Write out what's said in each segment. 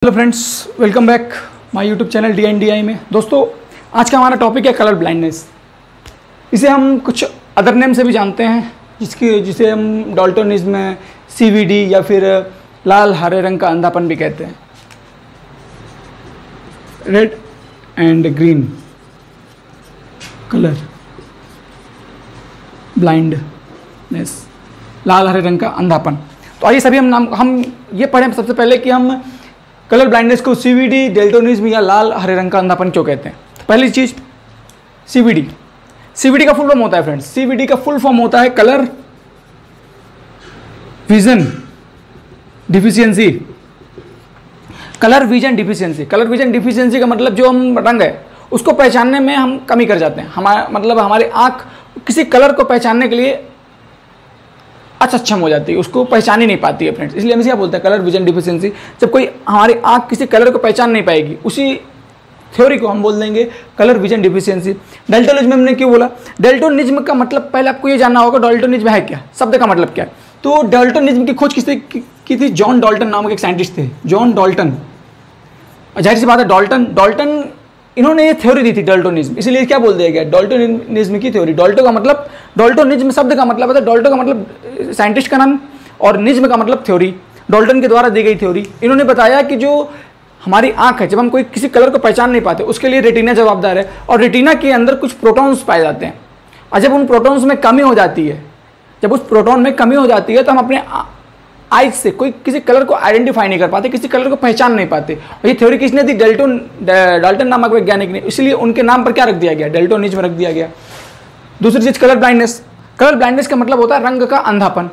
Hello friends, welcome back my YouTube channel DNDI में। दोस्तों, आज का हमारा टॉपिक है कलर ब्लाइंडनेस। इसे हम कुछ अदर नेम से भी जानते हैं, जिसे हम डाल्टोनिज्म, CVD या फिर लाल हरे रंग का अंधापन भी कहते हैं। Red and green colour blindness, लाल हरे रंग का अंधापन। तो आइए सभी हम ये पढ़ें सबसे पहले कि हम कलर ब्लाइंडनेस को CVD, डाल्टोनिज्म या लाल हरे रंग का अंधापन क्यों कहते हैं। तो पहली चीज CVD का फुल फॉर्म होता है फ्रेंड्स, CVD का फुल फॉर्म होता है colour vision deficiency. Colour vision deficiency का मतलब जो हम रंग है उसको पहचानने में हम कमी कर जाते हैं। हमारी आंख किसी कलर को पहचानने के लिए असक्षम हो जाती है, उसको पहचान ही नहीं पाती है फ्रेंड्स। इसलिए हम क्या बोलते हैं, कलर विजन डिफिशियंसी। जब कोई हमारी आंख किसी कलर को पहचान नहीं पाएगी, उसी थ्योरी को हम बोल देंगे कलर विजन डिफिशियंसी। डाल्टोनिज्म हमने क्यों बोला? डाल्टोनिज्म का मतलब पहले आपको ये जानना होगा, डाल्टोनिज्म है क्या, शब्द का मतलब क्या है। तो डाल्टोनिज्म की खोज किसने की थी? जॉन डाल्टन नामक एक साइंटिस्ट थे, जॉन डाल्टन। जाहिर सी बात है, डाल्टन इन्होंने ये थ्योरी दी थी डाल्टोनिज्म, इसलिए क्या बोल दिया गया, डाल्टोनिज्म की थ्योरी। डाल्टोनिज्म शब्द का मतलब है, डाल्टो का मतलब साइंटिस्ट का नाम और निज्म का मतलब थ्योरी। डाल्टन के द्वारा दी गई थ्योरी। इन्होंने बताया कि जो हमारी आंख है, जब हम कोई किसी कलर को पहचान नहीं पाते, उसके लिए रेटिना जवाबदार है, और रेटिना के अंदर कुछ प्रोटॉन्स पाए जाते हैं। और जब उन प्रोटॉन्स में कमी हो जाती है, जब उस प्रोटॉन में कमी हो जाती है, तो हम अपने आइज से किसी कलर को आइडेंटिफाई नहीं कर पाते, किसी कलर को पहचान नहीं पाते। और ये थ्योरी किसने दी? डाल्टन नामक वैज्ञानिक ने। इसलिए उनके नाम पर क्या रख दिया गया? डाल्टोनिज्म रख दिया गया। दूसरी चीज कलर ब्लाइंडनेस का मतलब होता है रंग का अंधापन।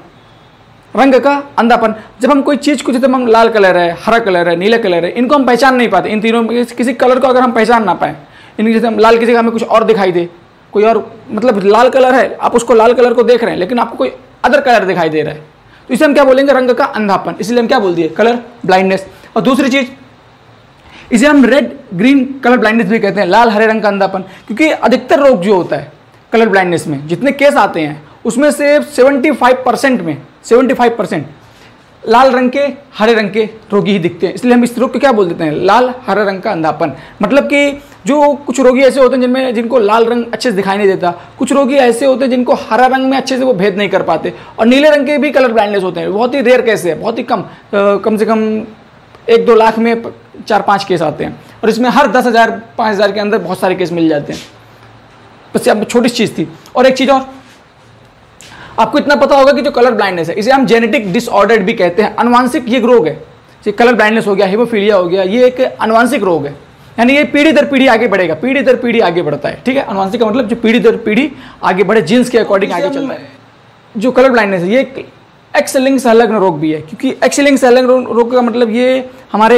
जब हम कोई चीज को, जैसे हम लाल कलर है, हरा कलर है, नीला कलर है, इनको हम पहचान नहीं पाते। इन तीनों में किसी कलर को अगर हम पहचान ना पाए, इनकी जैसे हम लाल की जगह हमें कुछ और दिखाई दे, कोई और मतलब लाल कलर है, आप उसको लाल कलर को देख रहे हैं, लेकिन आपको कोई अदर कलर दिखाई दे रहा है, तो इसे हम क्या बोलेंगे? रंग का अंधापन। इसलिए हम क्या बोल दिए? Colour blindness. और दूसरी चीज, इसे हम रेड ग्रीन कलर ब्लाइंडनेस भी कहते हैं, लाल हरे रंग का अंधापन। क्योंकि अधिकतर रोग जो होता है कलर ब्लाइंडनेस में, जितने केस आते हैं उसमें से 75% लाल रंग के, हरे रंग के रोगी ही दिखते हैं। इसलिए हम इस रोग को क्या बोल देते हैं? लाल हरे रंग का अंधापन। मतलब कि जो कुछ रोगी ऐसे होते हैं जिनको लाल रंग अच्छे से दिखाई नहीं देता, कुछ रोगी ऐसे होते हैं जिनको हरा रंग में अच्छे से वो भेद नहीं कर पाते, और नीले रंग के भी कलर ब्लाइंडनेस होते हैं। बहुत ही रेयर केस है, बहुत ही कम से कम 1-2 लाख में 4-5 केस आते हैं, और इसमें हर 10,000 5,000 के अंदर बहुत सारे केस मिल जाते हैं। बस अब छोटी चीज़ थी। और एक चीज़ और, आपको इतना पता होगा कि जो कलर ब्लाइंडनेस है, इसे हम जेनेटिक डिसऑर्डर भी कहते हैं। अनुवांशिक ये रोग है, जैसे कलर ब्लाइंडनेस हो गया, हीमोफीलिया हो गया, ये एक अनुवांशिक रोग है। यानी ये पीढ़ी दर पीढ़ी आगे बढ़ेगा, पीढ़ी दर पीढ़ी आगे बढ़ता है। ठीक है, अनुवांशिक का मतलब जो पीढ़ी दर पीढ़ी आगे बढ़े, जीन्स के अकॉर्डिंग आगे चलता है। जो कलर ब्लाइंडनेस है, ये एक्स लिंक संलग्न रोग भी है। क्योंकि एक्स लिंक संलग्न रोग का मतलब ये हमारे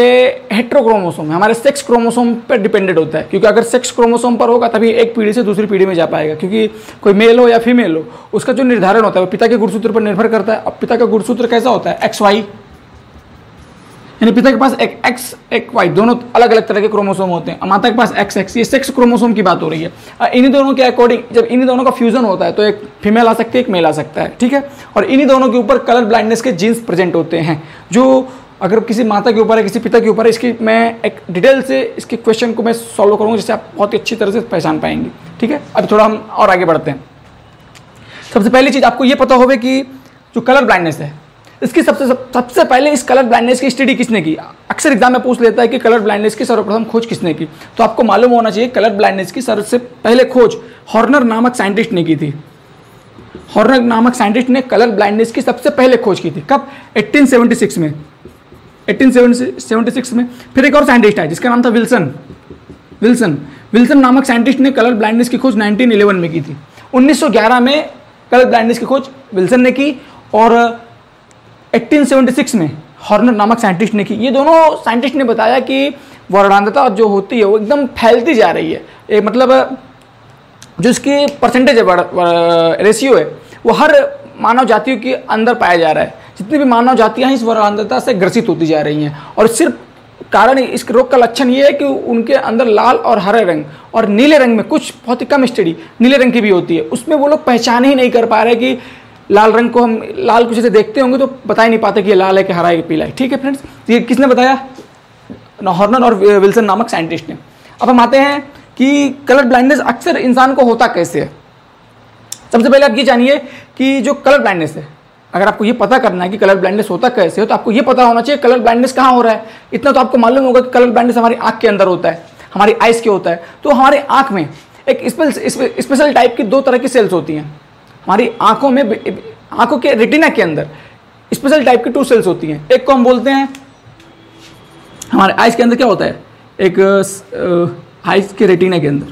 हेट्रोक्रोमोसोम, हमारे सेक्स क्रोमोसोम पर डिपेंडेंट होता है। क्योंकि अगर सेक्स क्रोमोसोम पर होगा तभी एक पीढ़ी से दूसरी पीढ़ी में जा पाएगा। क्योंकि कोई मेल हो या फीमेल हो, उसका जो निर्धारण होता है वो पिता के गुणसूत्र पर निर्भर करता है। अब पिता का गुणसूत्र कैसा होता है? XY, यानी पिता के पास एक X एक Y, दोनों अलग अलग तरह के क्रोमोसोम होते हैं। माता के पास XX, ये सेक्स क्रोमोसोम की बात हो रही है। इन्हीं दोनों के अकॉर्डिंग जब इन्हीं दोनों का फ्यूजन होता है तो एक फीमेल आ सकती है, एक मेल आ सकता है। ठीक है, और इन्हीं दोनों के ऊपर कलर ब्लाइंडनेस के जीन्स प्रेजेंट होते हैं। जो अगर किसी माता के ऊपर है, किसी पिता के ऊपर है, इसकी मैं एक डिटेल से इसके क्वेश्चन को मैं सॉल्व करूँगा, जिससे आप बहुत ही अच्छी तरह से पहचान पाएंगे। ठीक है, अब थोड़ा हम और आगे बढ़ते हैं। सबसे पहली चीज़ आपको ये पता होगा कि जो कलर ब्लाइंडनेस है, इसकी सबसे पहले इस कलर ब्लाइंडनेस की स्टडी किसने की? अक्सर एग्जाम में पूछ लेता है कि कलर ब्लाइंडनेस की सर्वप्रथम खोज किसने की। तो आपको मालूम होना चाहिए, कलर ब्लाइंडनेस की सबसे पहले खोज हॉर्नर नामक साइंटिस्ट ने की थी। हॉर्नर नामक साइंटिस्ट ने कलर ब्लाइंडनेस की सबसे पहले खोज की थी। कब? 1876 में। 1876 में। फिर एक और साइंटिस्ट है जिसका नाम था विल्सन नामक साइंटिस्ट ने कलर ब्लाइंडनेस की खोज 1911 में की थी। 1911 में कलर ब्लाइंडनेस की खोज विल्सन ने की, और 1876 में हॉर्नर नामक साइंटिस्ट ने की। ये दोनों साइंटिस्ट ने बताया कि वर्णांधता जो होती है वो एकदम फैलती जा रही है। मतलब जो इसकी परसेंटेज है, रेशियो है, वो हर मानव जातियों के अंदर पाया जा रहा है। जितनी भी मानव जातियां हैं इस वर्णांधता से ग्रसित होती जा रही हैं। और सिर्फ कारण इस रोग का लक्षण ये है कि उनके अंदर लाल और हरे रंग और नीले रंग में कुछ बहुत ही कम स्टडी नीले रंग की भी होती है, उसमें वो लोग पहचान ही नहीं कर पा रहे कि लाल रंग को हम लाल कुछ से देखते होंगे तो बता ही नहीं पाते कि ये लाल है कि हरा है कि पीला है। ठीक है फ्रेंड्स, ये किसने बताया? हॉर्नर और विल्सन नामक साइंटिस्ट ने। अब हम आते हैं कि कलर ब्लाइंडनेस अक्सर इंसान को होता कैसे है। सबसे पहले आप ये जानिए कि जो कलर ब्लाइंडनेस है, अगर आपको ये पता करना है कि कलर ब्लाइंडनेस होता कैसे हो, तो आपको ये पता होना चाहिए कलर ब्लाइंडनेस कहाँ हो रहा है। इतना तो आपको मालूम होगा कि कलर ब्लाइंडनेस हमारी आँख के अंदर होता है, हमारी आइस के होता है। तो हमारे आँख में एक स्पेशल टाइप की 2 तरह की सेल्स होती हैं। हमारी आँखों में, आँखों के रेटिना के अंदर स्पेशल टाइप की 2 सेल्स होती हैं। एक को हम बोलते हैं, हमारे आइस के अंदर क्या होता है, एक आइस के रेटिना के अंदर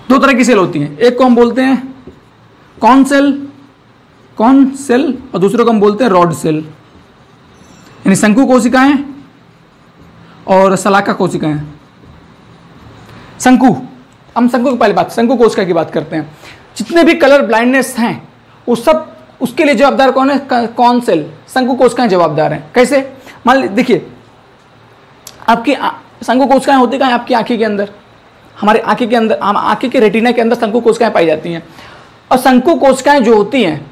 2 तरह की सेल होती हैं। एक को हम बोलते हैं कॉन सेल और दूसरे को हम बोलते हैं रॉड सेल, यानी शंकु कोशिकाएं और शलाका कोशिकाएं। शंकु, हम शंकु की पहले बात, शंकु कोशिका की बात करते हैं। जितने भी कलर ब्लाइंडनेस हैं वो सब उसके लिए जवाबदार कौन है, कौन सेल, शंकु कोशिकाएं जवाबदार हैं। कैसे, मान लीजिए, देखिए आपकी शंकु कोशिकाएं होती कहाँ है, आपकी आंखें के अंदर, हमारे आंखें के अंदर, हम आंखें के रेटिना के अंदर शंकु कोशिकाएं पाई जाती हैं। और शंकु कोशिकाएं जो होती हैं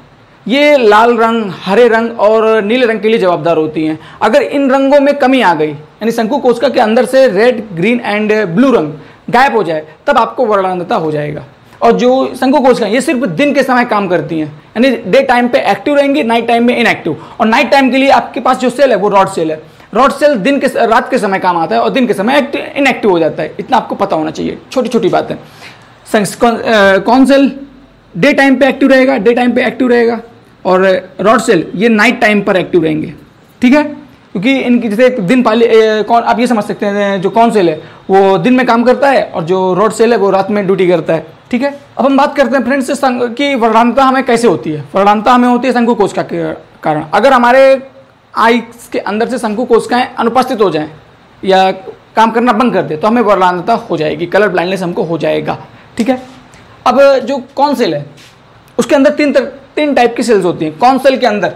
ये लाल रंग, हरे रंग और नीले रंग के लिए जवाबदार होती हैं। अगर इन रंगों में कमी आ गई, यानी शंकु कोशिका के अंदर से रेड, ग्रीन एंड ब्लू रंग गायब हो जाए, तब आपको वर्णांधता हो जाएगा। और जो शंकु कोशिकाएं ये सिर्फ दिन के समय काम करती हैं, यानी डे टाइम पे एक्टिव रहेंगी, नाइट टाइम में इनएक्टिव। और नाइट टाइम के लिए आपके पास जो सेल है वो रॉड सेल है। रॉड सेल रात के समय काम आता है और दिन के समय इनएक्टिव हो जाता है। इतना आपको पता होना चाहिए, छोटी छोटी बातें। कौन सेल डे टाइम पे एक्टिव रहेगा, और रॉड सेल ये नाइट टाइम पर एक्टिव रहेंगे, ठीक है। क्योंकि इनकी जैसे दिन पहले कौन, आप ये समझ सकते हैं, जो कौन सेल है वो दिन में काम करता है और जो रॉड सेल है वो रात में ड्यूटी करता है, ठीक है। अब हम बात करते हैं फ्रेंड्स कि वर्णांधता हमें कैसे होती है। वर्णांधता हमें होती है शंकु कोशिका के कारण। अगर हमारे आइस के अंदर से शंकु कोशिकाएं अनुपस्थित हो जाएं या काम करना बंद कर दे तो हमें वर्णांधता हो जाएगी, कलर ब्लाइंडनेस हमको हो जाएगा, ठीक है। अब जो कौन सेल है उसके अंदर 3 टाइप की सेल्स होती हैं। कौन सेल के अंदर,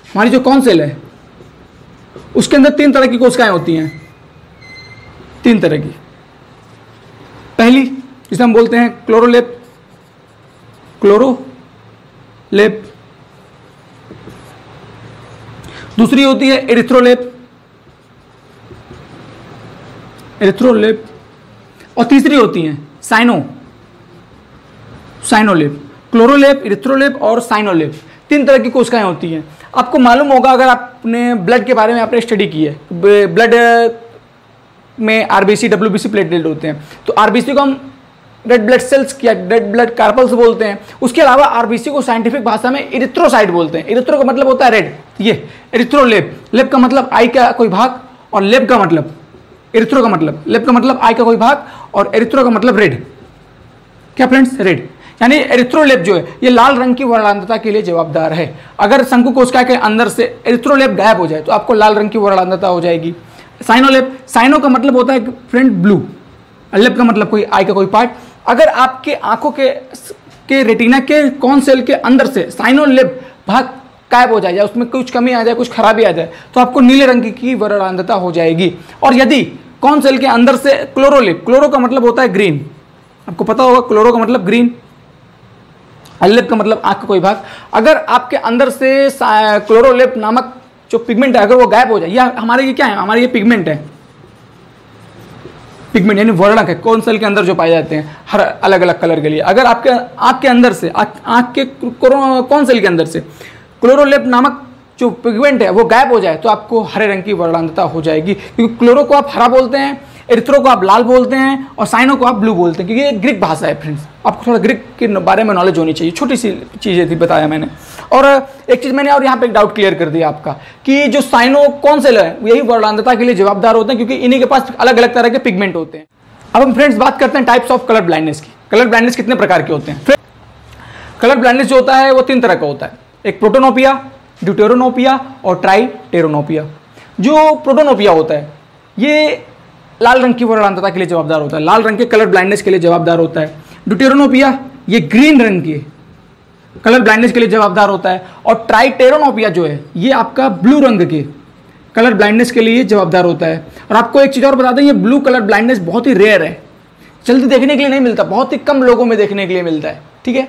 हमारी जो कौन सेल है उसके अंदर 3 तरह की कोशिकाएं होती हैं, 3 तरह की। पहली जिसे हम बोलते हैं क्लोरोलेप, दूसरी होती है एरिथ्रोलेप, और तीसरी होती है साइनोलेप। क्लोरोलेप, एरिथ्रोलेप और साइनोलेप, 3 तरह की कोशिकाएं होती हैं। आपको मालूम होगा, अगर आपने ब्लड के बारे में आपने स्टडी की है, ब्लड में आरबीसी, डब्ल्यूबीसी, प्लेटलेट होते हैं। तो आरबीसी को हम रेड ब्लड सेल्स या रेड ब्लड कार्पल्स बोलते हैं। उसके अलावा आरबीसी को साइंटिफिक भाषा में इरिथ्रोसाइट बोलते हैं। इरिथ्रो का मतलब होता है रेड, ये एरिथ्रोलेप। लेप का मतलब आई का कोई भाग और लेप का मतलब एरिथ्रो का मतलब, लेप का मतलब आई का कोई भाग और एरिथ्रो का मतलब रेड। क्या फ्रेंड्स, रेड, यानी एरिथ्रोलेप जो है ये लाल रंग की वर्णांधता के लिए जवाबदार है। अगर शंकु कोशिका के अंदर से एरिथ्रोलेप गायब हो जाए तो आपको लाल रंग की वर्णांधता हो जाएगी। साइनोलेप, साइनो का मतलब होता है फ्रेंड ब्लू, लेप का मतलब कोई आई का कोई पार्ट। अगर आपके आंखों के रेटिना के कौन सेल के अंदर से साइनोलेप भाग गायब हो जाए या उसमें कुछ कमी आ जाए, कुछ खराबी आ जाए, तो आपको नीले रंग की वर्णांधता हो जाएगी। और यदि कौन सेल के अंदर से क्लोरोलेप, क्लोरो का मतलब होता है ग्रीन, आपको पता होगा क्लोरो का मतलब ग्रीन, लेप का मतलब आंख का कोई भाग। अगर आपके अंदर से क्लोरोलेप नामक जो पिगमेंट है अगर वो गायब हो जाए, या हमारे ये क्या है, हमारे ये पिगमेंट है, पिगमेंट यानी वर्णक है, कौन सेल के अंदर जो पाए जाते हैं हर अलग अलग कलर के लिए। अगर आपके आंख के अंदर से, आंख के कौन सेल के अंदर से क्लोरोलेप नामक जो पिगमेंट है वो गायब हो जाए तो आपको हरे रंग की वर्णांधता हो जाएगी। क्योंकि क्लोरो को आप हरा बोलते हैं, एरिथ्रो को आप लाल बोलते हैं और साइनो को आप ब्लू बोलते हैं, क्योंकि ये ग्रीक भाषा है फ्रेंड्स। आपको थोड़ा ग्रीक के बारे में नॉलेज होनी चाहिए, छोटी सी चीज़ें थी बताया मैंने। और एक चीज़ मैंने और यहाँ पे एक डाउट क्लियर कर दिया आपका कि जो साइनो कौन सेल है यही वर्णांधता के लिए जवाबदार होते हैं, क्योंकि इन्हीं के पास अलग अलग तरह के पिगमेंट होते हैं। अब हम फ्रेंड्स बात करते हैं टाइप्स ऑफ कलर ब्लाइंडनेस की। कलर ब्लाइंडनेस कितने प्रकार के होते हैं? कलर ब्लाइंडनेस जो होता है वो 3 तरह का होता है, एक प्रोटोनोपिया, ड्यूटेरोनोपिया और ट्राइटेरोनोपिया। जो प्रोटोनोपिया होता है ये लाल रंग की वर्णांधता के लिए जवाबदार होता है, लाल रंग के कलर ब्लाइंडनेस के लिए जवाबदार होता है। ड्यूटेरोनोपिया ये ग्रीन रंग के कलर ब्लाइंडनेस के लिए जवाबदार होता है। और ट्राइटेरोनोपिया जो है ये आपका ब्लू रंग के कलर ब्लाइंडनेस के लिए जवाबदार होता है। और आपको एक चीज़ और बता दें, ये ब्लू कलर ब्लाइंडनेस बहुत ही रेयर है, जल्दी देखने के लिए नहीं मिलता, बहुत ही कम लोगों में देखने के लिए मिलता है, ठीक है।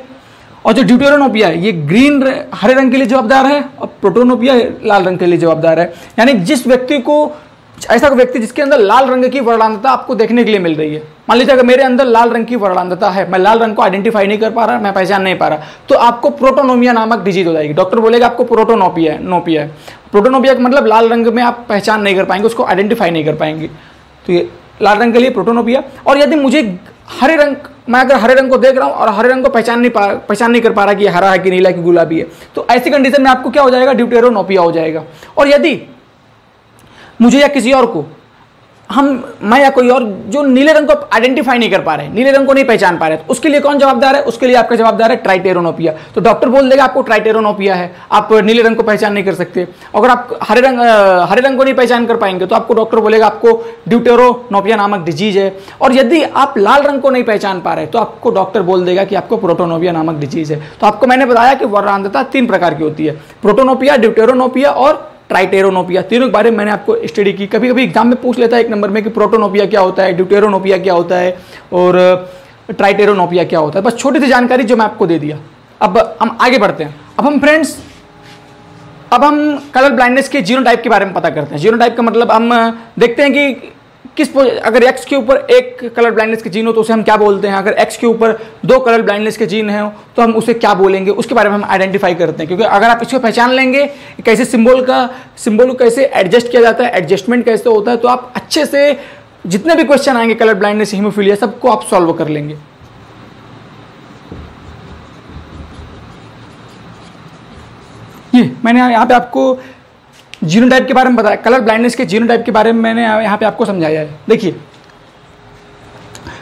और जो ड्यूटेरोनोपिया है ये ग्रीन हरे रंग के लिए जवाबदार है और प्रोटोनोपिया लाल रंग के लिए जवाबदार है। यानी जिस व्यक्ति को ऐसा व्यक्ति जिसके अंदर लाल रंग की वर्णांधता आपको देखने के लिए मिल रही है, मान लीजिए अगर मेरे अंदर लाल रंग की वर्णांधता है, मैं लाल रंग को आइडेंटिफाई नहीं कर पा रहा, मैं पहचान नहीं पा रहा, तो आपको प्रोटोनोमिया नामक डिजीज हो जाएगी। डॉक्टर बोलेगा आपको प्रोटोनोपिया है। प्रोटोनोपिया का मतलब लाल रंग में आप पहचान नहीं कर पाएंगे, उसको आइडेंटिफाई नहीं कर पाएंगे, तो ये लाल रंग के लिए प्रोटोनोपिया। और यदि मुझे हरे रंग, मैं अगर हरे रंग को देख रहा हूँ और हरे रंग को पहचान नहीं कर पा रहा कि ये हरा है कि नीला है कि गुलाबी है, तो ऐसी कंडीशन में आपको क्या हो जाएगा, ड्यूटेरोनोपिया हो जाएगा। और यदि मुझे या किसी और को, मैं या कोई और जो नीले रंग को आइडेंटिफाई नहीं कर पा रहे, नीले रंग को नहीं पहचान पा रहे, तो उसके लिए कौन जवाबदार है, उसके लिए आपका जवाबदार है ट्राइटेरोनोपिया। तो डॉक्टर बोल देगा आपको ट्राइटेरोनोपिया है, आप नीले रंग को पहचान नहीं कर सकते। अगर आप हरे रंग को नहीं पहचान कर पाएंगे तो आपको डॉक्टर बोलेगा आपको ड्यूटेरोनोपिया नामक डिजीज है। और यदि आप लाल रंग को नहीं पहचान पा रहे तो आपको डॉक्टर बोल देगा कि आपको प्रोटोनोपिया नामक डिजीज है। तो आपको मैंने बताया कि वर्णांधता 3 प्रकार की होती है, प्रोटोनोपिया, ड्यूटेरोनोपिया और ट्राइटेरोनोपिया। तीनों के बारे में मैंने आपको स्टडी की। कभी कभी एग्जाम में पूछ लेता है 1 नंबर में कि प्रोटोनोपिया क्या होता है, ड्यूटेरोनोपिया क्या होता है और ट्राइटेरोनोपिया क्या होता है। बस छोटी सी जानकारी जो मैं आपको दे दिया। अब हम आगे बढ़ते हैं। अब हम कलर ब्लाइंडनेस के जीनोटाइप के बारे में पता करते हैं। जीनोटाइप का मतलब हम देखते हैं कि अगर X के ऊपर 1 कलर ब्लाइंडनेस के जीन हो तो उसे हम क्या बोलते हैं, अगर X के ऊपर 2 कलर ब्लाइंडनेस के जीन हैं तो हम उसे क्या बोलेंगे, उसके बारे में हम आइडेंटिफाई करते हैं। क्योंकि अगर आप इसको पहचान लेंगे कैसे सिंबल को कैसे एडजस्ट किया जाता है, एडजस्टमेंट कैसे होता है, तो आप अच्छे से जितने भी क्वेश्चन आएंगे कलर ब्लाइंडनेस, हीमोफीलिया, सबको आप सॉल्व कर लेंगे। ये मैंने यहाँ पे आपको जीनोटाइप के बारे में बताया, कलर ब्लाइंडनेस के जीनोटाइप के बारे में मैंने यहाँ पे आपको समझाया है। देखिए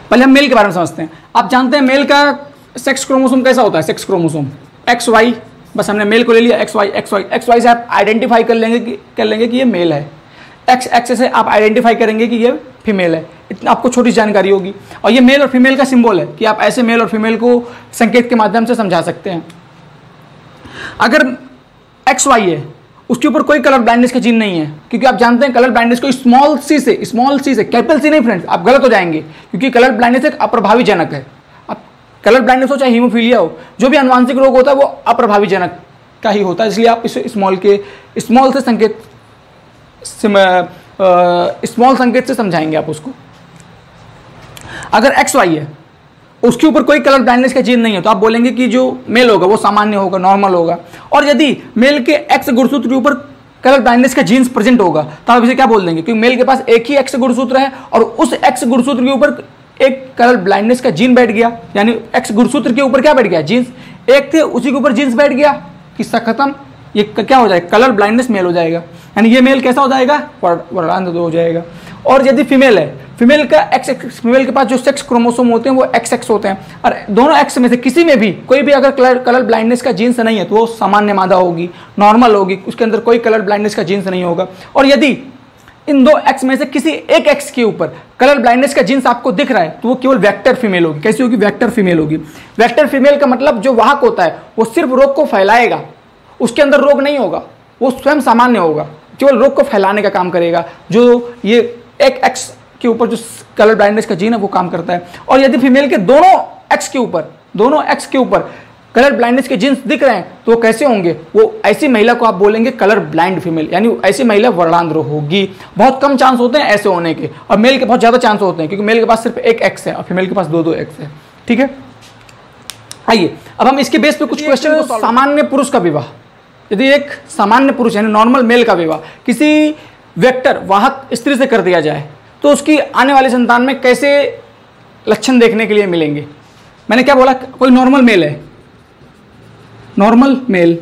पहले हम मेल के बारे में समझते हैं। आप जानते हैं मेल का सेक्स क्रोमोसोम कैसा होता है, सेक्स क्रोमोसोम XY, बस हमने मेल को ले लिया, XY से आप आइडेंटिफाई कर लेंगे कि ये मेल है, X से आप आइडेंटिफाई करेंगे कि ये फीमेल है। इतना आपको छोटी जानकारी होगी। और ये मेल और फीमेल का सिंबल है कि आप ऐसे मेल और फीमेल को संकेत के माध्यम से समझा सकते हैं। अगर XY है, उसके ऊपर कोई कलर ब्लाइंडनेस का जीन नहीं है, क्योंकि आप जानते हैं कलर ब्लाइंडनेस को स्मॉल सी से, कैपिटल सी नहीं फ्रेंड्स, आप गलत हो जाएंगे, क्योंकि कलर ब्लाइंडनेस एक अप्रभावी जनक है। अब कलर ब्लाइंडनेस हो चाहे हीमोफीलिया हो, जो भी अनुवांशिक रोग होता है वो अप्रभावी जनक का ही होता है, इसलिए आप इसे स्मॉल संकेत से समझाएंगे आप उसको। अगर XY है, उसके ऊपर कोई कलर ब्लाइंडनेस का जीन नहीं है, तो आप बोलेंगे कि जो मेल होगा वो सामान्य होगा, नॉर्मल होगा। और यदि मेल के X गुणसूत्र के ऊपर कलर ब्लाइंडनेस का जीन्स प्रेजेंट होगा तो आप इसे क्या बोल देंगे, क्योंकि मेल के पास एक ही X गुणसूत्र है और उस X गुणसूत्र के ऊपर एक कलर ब्लाइंडनेस का जीन बैठ गया, यानी X गुणसूत्र के ऊपर क्या बैठ गया, जीन्स एक थे, उसी के ऊपर जीन्स बैठ गया, किस्सा खत्म। ये क्या हो जाएगा, कलर ब्लाइंडनेस मेल हो जाएगा, यानी ये मेल कैसा हो जाएगा, वर्णांध हो जाएगा। और यदि फीमेल है, फीमेल के पास जो सेक्स क्रोमोसोम होते हैं वो XX होते हैं, और दोनों X में से किसी में भी कोई भी अगर कलर ब्लाइंडनेस का जीन्स नहीं है तो वो सामान्य मादा होगी, नॉर्मल होगी, उसके अंदर कोई कलर ब्लाइंडनेस का जीन्स नहीं होगा। और यदि इन 2 X में से किसी एक X के ऊपर कलर ब्लाइंडनेस का जीन्स आपको दिख रहा है तो वो केवल वेक्टर फीमेल होगी। कैसी होगी, वेक्टर फीमेल होगी। वेक्टर फीमेल का मतलब जो वाहक होता है वो सिर्फ रोग को फैलाएगा, उसके अंदर रोग नहीं होगा, वो स्वयं सामान्य होगा, केवल रोग को फैलाने का काम करेगा। जो ये एक X के ऊपर जो कलर ब्लाइंडनेस का जीन है वो काम करता है। और यदि फीमेल के दोनों X के ऊपर कलर ब्लाइंडनेस के जीन्स दिख रहे हैं तो वो कैसे होंगे, वो ऐसी महिला को आप बोलेंगे कलर ब्लाइंड फीमेल, यानी ऐसी महिला वर्णांध होगी। बहुत कम चांस होते हैं ऐसे होने के, और मेल के बहुत ज़्यादा चांस होते हैं, क्योंकि मेल के पास सिर्फ एक X है और फीमेल के पास 2 X है। ठीक है, आइए अब हम इसके बेस पे कुछ क्वेश्चन को। सामान्य पुरुष का विवाह, यदि एक सामान्य पुरुष यानी नॉर्मल मेल का विवाह किसी वेक्टर वाहक स्त्री से कर दिया जाए तो उसकी आने वाली संतान में कैसे लक्षण देखने के लिए मिलेंगे। मैंने क्या बोला, कोई नॉर्मल मेल है, नॉर्मल मेल,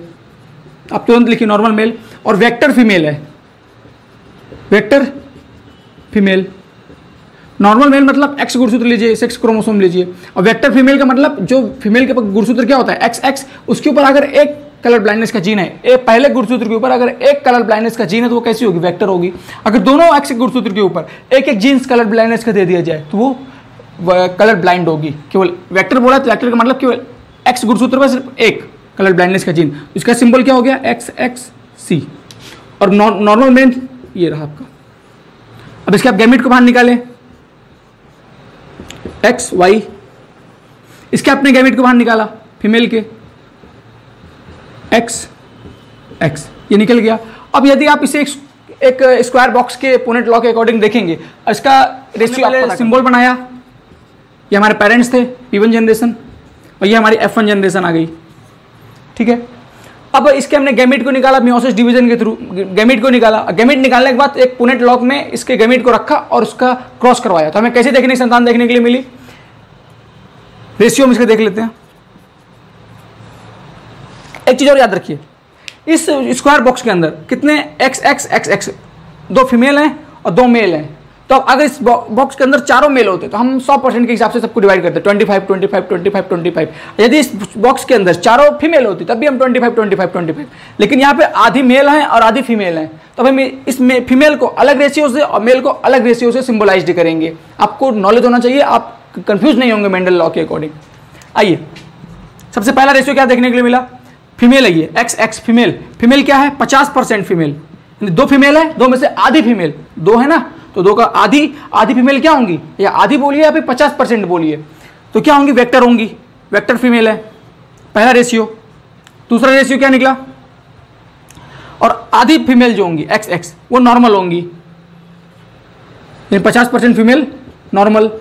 आप तुरंत लिखिए नॉर्मल मेल, और वेक्टर फीमेल है, वेक्टर फीमेल। नॉर्मल मेल मतलब X गुणसूत्र लीजिए, सेक्स क्रोमोसोम लीजिए, और वेक्टर फीमेल का मतलब जो फीमेल के गुणसूत्र क्या होता है XX, उसके ऊपर अगर एक कलर ब्लाइंडनेस का जीन है, एक पहले गुणसूत्र के ऊपर अगर एक कलर ब्लाइंडनेस का जीन है तो वो कैसी होगी, वेक्टर होगी। अगर दोनों X गुणसूत्र के ऊपर एक जीन्स कलर ब्लाइंडनेस का दे दिया जाए तो वो कलर ब्लाइंड होगी। केवल वेक्टर बोला तो वेक्टर का मतलब केवल X गुणसूत्र पर सिर्फ एक कलर ब्लाइंडनेस का जीन, इसका सिंबल क्या हो गया, XXC। और नॉर्मल मेल ये रहा आपका। अब इसके आप गैमेट को बाहर निकालें, XY, इसके आपने गैमेट को बाहर निकाला फीमेल के XX, ये निकल गया। अब यदि आप इसे एक स्क्वायर बॉक्स के पुनेट लॉ के अकॉर्डिंग देखेंगे। इसका रेशियो सिंबल बनाया, ये हमारे पेरेंट्स थे P1 जनरेशन, और ये हमारी F1 जनरेशन आ गई, ठीक है। अब इसके हमने गैमेट को निकाला मियोसिस डिवीजन के थ्रू, गैमेट को निकाला। गैमेट निकालने के बाद एक पुनेट लॉग में इसके गैमेट को रखा और उसका क्रॉस करवाया, तो हमें कैसे देखने संतान देखने के लिए मिली, रेशियो में इसके देख लेते हैं। एक चीज और याद रखिए, इस स्क्वायर बॉक्स के अंदर कितने XX 2 फीमेल हैं और 2 मेल हैं। तो अब अगर इस बॉक्स के अंदर चारों मेल होते तो हम 100% के हिसाब से सबको डिवाइड करते, 25 25 25 25। यदि इस बॉक्स के अंदर चारों फीमेल होती तब भी हम 25 25 25। लेकिन यहाँ पे आधी मेल हैं और आधी फीमेल हैं, तो हम इस फीमेल को अलग रेशियो से और मेल को अलग रेशियो से सिंबलाइज करेंगे। आपको नॉलेज होना चाहिए, आप कंफ्यूज नहीं होंगे मेंडल लॉ के अकॉर्डिंग। आइए, सबसे पहला रेशियो क्या देखने के लिए मिला, फीमेल है ये XX फीमेल। फीमेल क्या है, 50% फीमेल, 2 फीमेल है, 2 में से आधी फीमेल, 2 है ना, तो 2 का आधी फीमेल क्या होंगी, या आधी बोलिए या फिर 50% बोलिए, तो क्या होंगी, वेक्टर होंगी, वेक्टर फीमेल है, पहला रेशियो। दूसरा रेशियो क्या निकला, और आधी फीमेल जो होंगी XX वो नॉर्मल होंगी, 50% फीमेल नॉर्मल।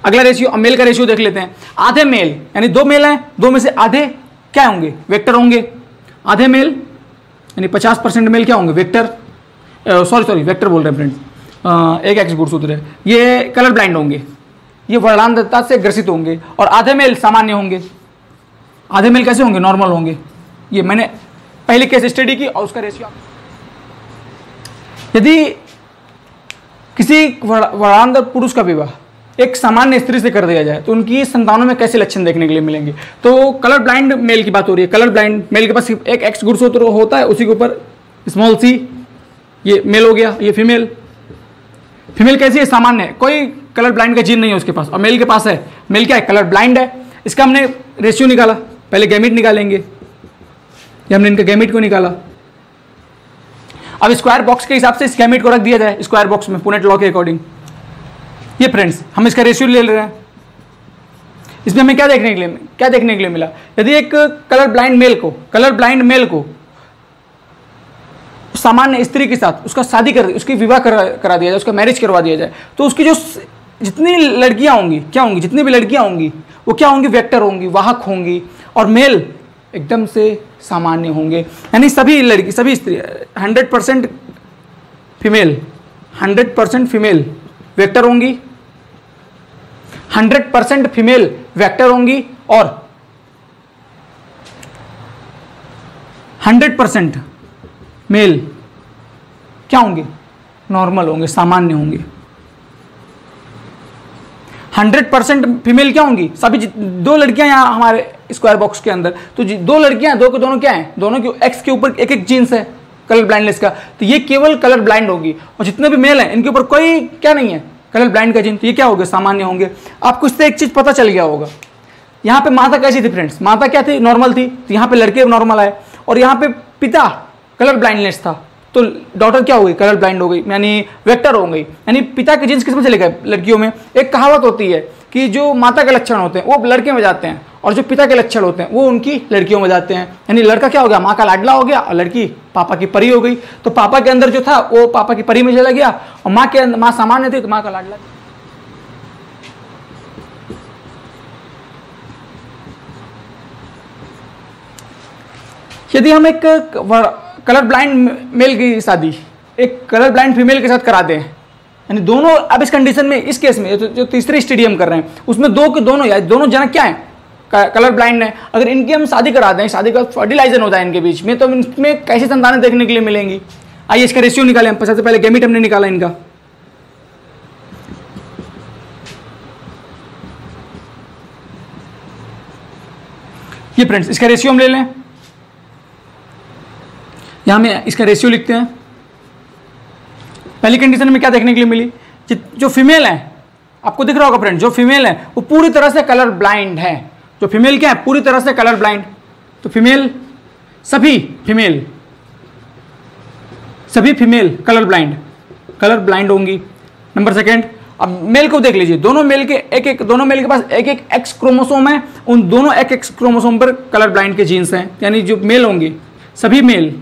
अगला रेशियो, मेल का रेशियो देख लेते हैं, आधे मेल यानी 2 मेल हैं, 2 में से आधे क्या होंगे, वेक्टर होंगे, आधे मेल यानी 50% मेल क्या होंगे, वेक्टर, सॉरी वेक्टर बोल रहे हैं फ्रेंड्स, एक एक्स गुणसूत्र है, ये कलर ब्लाइंड होंगे, ये वर्णांधता से ग्रसित होंगे, और आधे मेल सामान्य होंगे। आधे मेल कैसे होंगे, नॉर्मल होंगे। ये मैंने पहले केस स्टडी की और उसका रेशियो। यदि किसी वर्णांध पुरुष का विवाह एक सामान्य स्त्री से कर दिया जाए तो उनकी संतानों में कैसे लक्षण देखने के लिए मिलेंगे। तो कलर ब्लाइंड मेल की बात हो रही है, कलर ब्लाइंड मेल के पास एक एक्स गुणसूत्र होता है, उसी के ऊपर स्मॉल c, ये मेल हो गया, ये फीमेल। फीमेल कैसी है, सामान्य है, कोई कलर ब्लाइंड का जीन नहीं है उसके पास, और मेल के पास है, मेल क्या है, कलर ब्लाइंड है। इसका हमने रेशियो निकाला, पहले गैमेट निकालेंगे, ये हमने इनका गैमेट को निकाला। अब स्क्वायर बॉक्स के हिसाब से इस गैमेट को रख दिया जाए स्क्वायर बॉक्स में पुनेट लॉ के अकॉर्डिंग। ये फ्रेंड्स हम इसका रेशियो ले रहे हैं, इसमें हमें क्या देखने के लिए मिला, यदि एक कलर ब्लाइंड मेल को सामान्य स्त्री के साथ उसका शादी कर, उसकी विवाह करा दिया जाए, उसका मैरिज करवा दिया जाए, तो उसकी जो जितनी लड़कियां होंगी क्या होंगी, जितनी भी लड़कियां होंगी वो क्या होंगी, वेक्टर होंगी, वाहक होंगी, और मेल एकदम से सामान्य होंगे। यानी सभी स्त्री 100% फीमेल वेक्टर होंगी, 100% फीमेल वेक्टर होंगी, और 100% मेल क्या होंगे, नॉर्मल होंगे, सामान्य होंगे। 100% फीमेल क्या होंगी, सभी 2 लड़कियां यहाँ हमारे स्क्वायर बॉक्स के अंदर, तो 2 लड़कियां, 2 के दोनों क्या हैं, दोनों के एक्स के ऊपर एक जीन्स है कलर ब्लाइंडनेस का, तो ये केवल कलर ब्लाइंड होगी, और जितने भी मेल हैं इनके ऊपर कोई क्या नहीं है कलर ब्लाइंड का जीन, तो ये क्या होगा, सामान्य होंगे। आपको इससे एक चीज पता चल गया होगा, यहाँ पे माता कैसी थी फ्रेंड्स, माता क्या थी, नॉर्मल थी, तो यहाँ पे लड़के नॉर्मल आए, और यहाँ पे पिता कलर ब्लाइंडनेस था, तो डॉटर क्या हो गई, कलर ब्लाइंड हो गई, यानी वेक्टर हो गई। यानी पिता के जीन्स किसमें चले गए, लड़कियों में। एक कहावत होती है कि जो माता के लक्षण होते हैं वो लड़के में जाते हैं, और जो पिता के लक्षण होते हैं वो उनकी लड़कियों में जाते हैं। यानी लड़का क्या हो गया, माँ का लाडला हो गया, और लड़की पापा की परी हो गई। तो पापा के अंदर जो था वो पापा की परी में चला गया, और माँ के अंदर, माँ सामान्य थी तो माँ का लाडला। यदि हम एक कलर ब्लाइंड मेल की शादी एक कलर ब्लाइंड फीमेल के साथ करा दें, यानी दोनों, अब इस कंडीशन में, इस केस में जो तीसरी स्टेडियम कर रहे हैं उसमें 2 के दोनों या दोनों जनक क्या है, कलर ब्लाइंड है, अगर इनकी हम शादी करा दें, शादी का फर्टिलाइजन होता है इनके बीच में, तो इनमें कैसी संतानें देखने के लिए मिलेंगी। आइए इसका रेशियो निकालें। सबसे पहले गैमेट हमने निकाला इनका, ये फ्रेंड्स इसका रेशियो हम ले लें, यहां में इसका रेशियो लिखते हैं। पहली कंडीशन में क्या देखने के लिए मिली, जो फीमेल है, आपको दिख रहा होगा फ्रेंड, जो फीमेल है वो पूरी तरह से कलर ब्लाइंड है। जो फीमेल क्या है, पूरी तरह से कलर ब्लाइंड, तो फीमेल सभी फीमेल कलर ब्लाइंड होंगी। नंबर सेकंड, अब मेल को देख लीजिए, दोनों मेल के पास एक एक्स क्रोमोसोम है, उन दोनों एक्स क्रोमोसोम पर कलर ब्लाइंड के जीन्स हैं, यानी जो मेल होंगे सभी मेल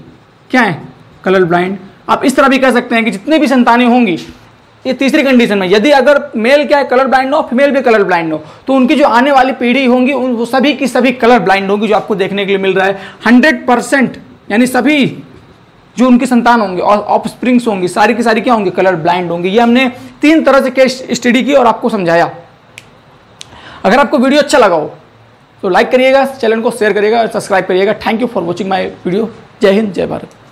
क्या है, कलर ब्लाइंड। आप इस तरह भी कह सकते हैं कि जितनी भी संतानें होंगी, ये तीसरी कंडीशन में, यदि अगर मेल क्या है कलर ब्लाइंड हो, फीमेल भी कलर ब्लाइंड हो, तो उनकी जो आने वाली पीढ़ी होंगी वो सभी की सभी कलर ब्लाइंड होंगी, जो आपको देखने के लिए मिल रहा है 100%। यानी सभी जो उनकी संतान होंगे और ऑफस्प्रिंग्स होंगी, सारी की सारी क्या होंगी, कलर ब्लाइंड होंगी। ये हमने 3 तरह से केस स्टडी की और आपको समझाया। अगर आपको वीडियो अच्छा लगा हो तो लाइक करिएगा, चैनल को शेयर करिएगा और सब्सक्राइब करिएगा। Thank you for watching my video. जय हिंद, जय भारत।